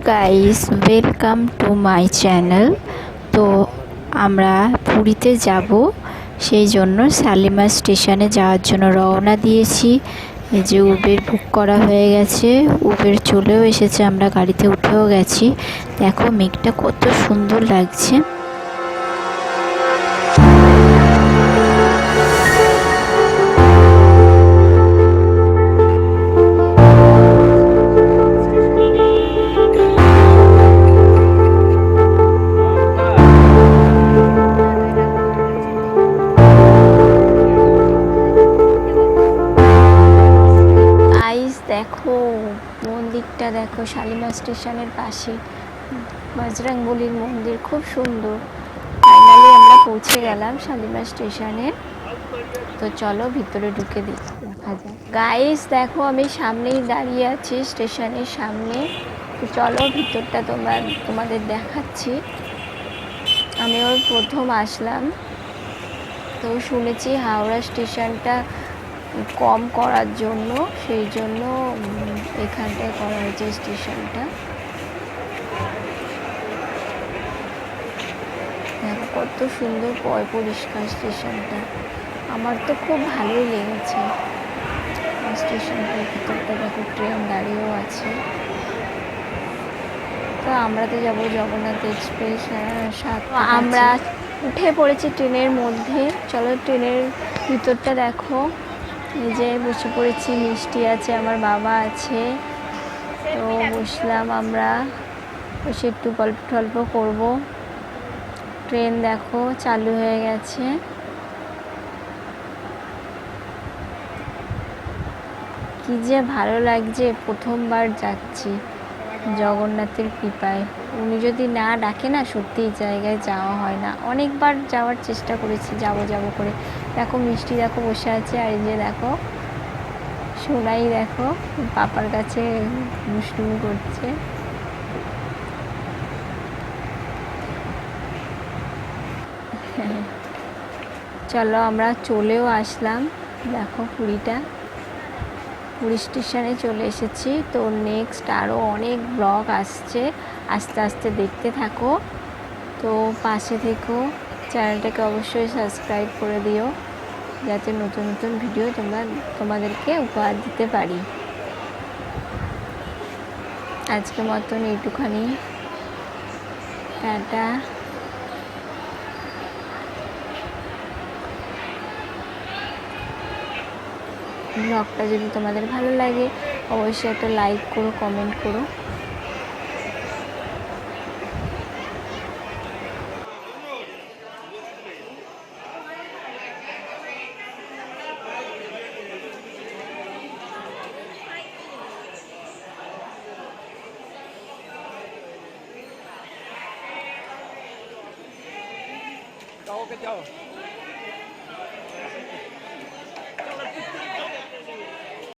Guys, welcome to my channel. তো আমরা পুরীতে যাব, সেই জন্য শালিমার স্টেশনে যাওয়ার জন্য রওনা দিয়েছি। এই যে উবের বুক করা হয়ে গেছে, উবের চলেও এসেছে, আমরা গাড়িতে উঠেও গেছি। দেখো মেঘটা কত সুন্দর লাগছে। দেখো মন্দিরটা, দেখো শালিমার স্টেশনের পাশে বজরংবলীর মন্দির, খুব সুন্দর। ফাইনালি আমরা পৌঁছে গেলাম শালিমার স্টেশনে। তো চলো ভিতরে ঢুকে দেখা যায়। গাইস দেখো, আমি সামনেই দাঁড়িয়ে আছি স্টেশনের সামনে। তো চলো ভিতরটা তোমাদের দেখাচ্ছি। আমি ওর প্রথম আসলাম, তো শুনেছি হাওড়া স্টেশনটা কম করার জন্য, সেই জন্য এখানটায় করা হয়েছে স্টেশনটা। দেখো কত সুন্দর পরিষ্কার স্টেশনটা, আমার তো খুব ভালোই লেগেছে স্টেশনটার ভিতরটা। দেখো ট্রেন দাঁড়িয়েও আছে। তো আমরা তো যাবো জগন্নাথ এক্সপ্রেস, আমরা উঠে পড়েছি ট্রেনের মধ্যে। চলো ট্রেনের ভিতরটা দেখো। এই যে বসে পড়েছি, মিষ্টি আছে, আমার বাবা আছে। তো বসলাম, আমরা বসে একটু গল্প টল্প করবো। ট্রেন দেখো চালু হয়ে গেছে। কি যে ভালো লাগছে, প্রথমবার যাচ্ছি জগন্নাথের কৃপায়। উনি যদি না ডাকে না, সত্যি এই জায়গায় যাওয়া হয় না। অনেকবার যাওয়ার চেষ্টা করেছি, যাবো করে। দেখো মিষ্টি দেখো বসে আছে, আর এই যে দেখো সোনাই দেখো পাপার কাছে দুষ্টুমি করছে। চলো আমরা চলেও আসলাম, দেখো পুরী স্টেশনে চলে এসেছি। তো নেক্সট আরও অনেক ব্লগ আসছে, আস্তে আস্তে দেখতে থাকো। তো পাশে থেকো, চ্যানেলটাকে অবশ্যই সাবস্ক্রাইব করে দিও, যাতে নতুন নতুন ভিডিও তোমাদেরকে উপহার দিতে পারি। আজকের মতন এইটুখানি, টাটা। ব্লগটা যদি তোমাদের ভালো লাগে, অবশ্যই একটা লাইক করো, কমেন্ট করো। Chào.